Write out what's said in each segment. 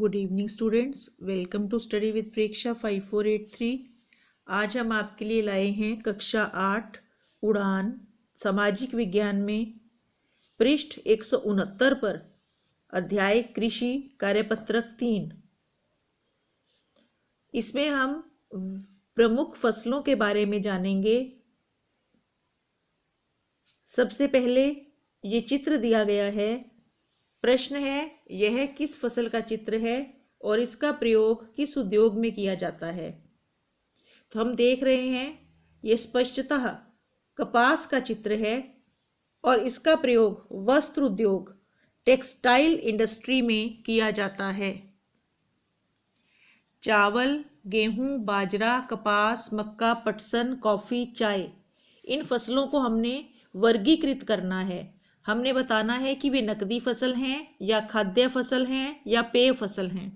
Good evening students, welcome to study with Preksha 5483। आज हम आपके लिए लाए हैं कक्षा 8 उड़ान सामाजिक विज्ञान में पृष्ठ 169 पर अध्याय कृषि कार्यपत्रक 3। इसमें हम प्रमुख फसलों के बारे में जानेंगे। सबसे पहले ये चित्र दिया गया है। प्रश्न है, यह किस फसल का चित्र है और इसका प्रयोग किस उद्योग में किया जाता है। तो हम देख रहे हैं ये स्पष्टतः कपास का चित्र है और इसका प्रयोग वस्त्र उद्योग टेक्सटाइल इंडस्ट्री में किया जाता है। चावल, गेहूं, बाजरा, कपास, मक्का, पटसन, कॉफी, चाय, इन फसलों को हमने वर्गीकृत करना है। हमने बताना है कि वे नकदी फसल हैं या खाद्य फसल हैं या पेय फसल हैं।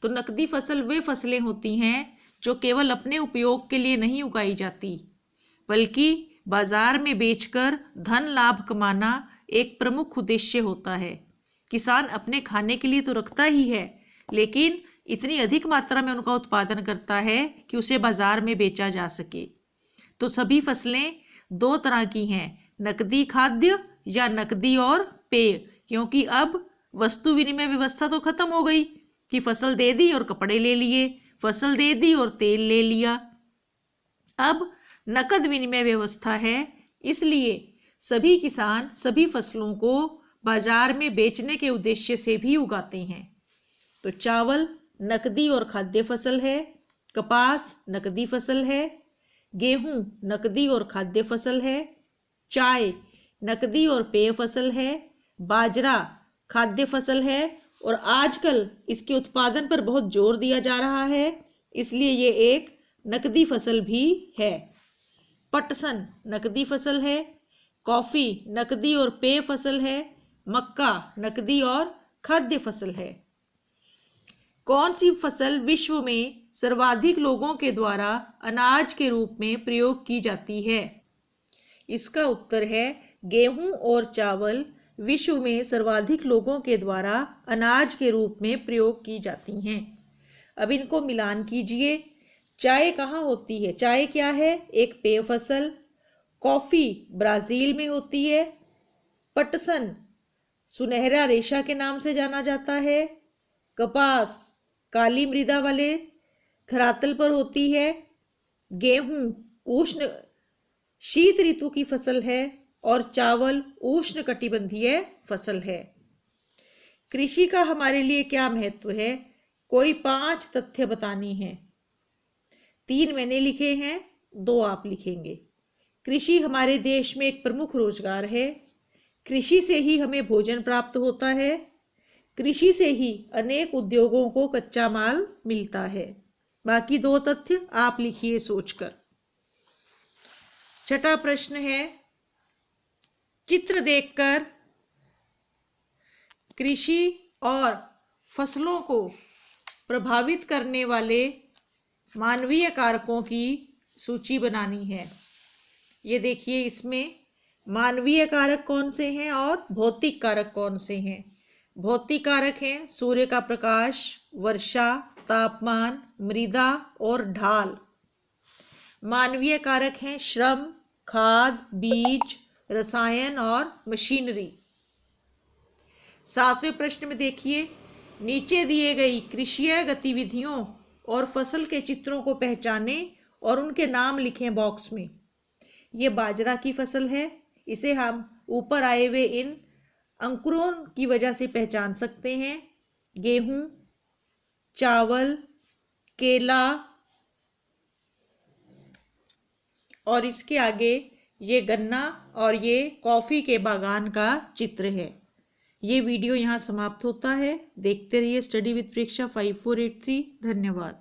तो नकदी फसल वे फसलें होती हैं जो केवल अपने उपयोग के लिए नहीं उगाई जाती, बल्कि बाजार में बेचकर धन लाभ कमाना एक प्रमुख उद्देश्य होता है। किसान अपने खाने के लिए तो रखता ही है, लेकिन इतनी अधिक मात्रा में उनका उत्पादन करता है कि उसे बाजार में बेचा जा सके। तो सभी फसलें दो तरह की हैं, नकदी खाद्य या नकदी और पेय, क्योंकि अब वस्तु विनिमय व्यवस्था तो खत्म हो गई कि फसल दे दी और कपड़े ले लिए, फसल दे दी और तेल ले लिया। अब नकद विनिमय व्यवस्था है, इसलिए सभी किसान सभी फसलों को बाजार में बेचने के उद्देश्य से भी उगाते हैं। तो चावल नकदी और खाद्य फसल है, कपास नकदी फसल है, गेहूं नकदी और खाद्य फसल है, चाय नकदी और पेय फसल है, बाजरा खाद्य फसल है और आजकल इसके उत्पादन पर बहुत जोर दिया जा रहा है, इसलिए ये एक नकदी फसल भी है। पटसन नकदी फसल है, कॉफी नकदी और पेय फसल है, मक्का नकदी और खाद्य फसल है। कौन सी फसल विश्व में सर्वाधिक लोगों के द्वारा अनाज के रूप में प्रयोग की जाती है? इसका उत्तर है गेहूं और चावल विश्व में सर्वाधिक लोगों के द्वारा अनाज के रूप में प्रयोग की जाती हैं। अब इनको मिलान कीजिए। चाय कहाँ होती है? चाय क्या है? एक पेय फसल। कॉफी ब्राजील में होती है। पटसन सुनहरा रेशा के नाम से जाना जाता है। कपास काली मृदा वाले धरातल पर होती है। गेहूं उष्ण शीत ऋतु की फसल है और चावल उष्ण कटिबंधीय फसल है। कृषि का हमारे लिए क्या महत्व है? कोई 5 तथ्य बताने हैं। 3 मैंने लिखे हैं, 2 आप लिखेंगे। कृषि हमारे देश में एक प्रमुख रोजगार है। कृषि से ही हमें भोजन प्राप्त होता है। कृषि से ही अनेक उद्योगों को कच्चा माल मिलता है। बाकी 2 तथ्य आप लिखिए सोचकर। छठा प्रश्न है, चित्र देखकर कृषि और फसलों को प्रभावित करने वाले मानवीय कारकों की सूची बनानी है। ये देखिए, इसमें मानवीय कारक कौन से हैं और भौतिक कारक कौन से हैं। भौतिक कारक हैं सूर्य का प्रकाश, वर्षा, तापमान, मृदा और ढाल। मानवीय कारक हैं श्रम, खाद, बीज, रसायन और मशीनरी। 7वें प्रश्न में देखिए, नीचे दिए गई कृषि गतिविधियों और फसल के चित्रों को पहचानें और उनके नाम लिखें बॉक्स में। ये बाजरा की फसल है, इसे हम ऊपर आए हुए इन अंकुरों की वजह से पहचान सकते हैं। गेहूं, चावल, केला और इसके आगे ये गन्ना और ये कॉफ़ी के बागान का चित्र है। ये वीडियो यहाँ समाप्त होता है। देखते रहिए स्टडी विद प्रेक्षा 5483। धन्यवाद।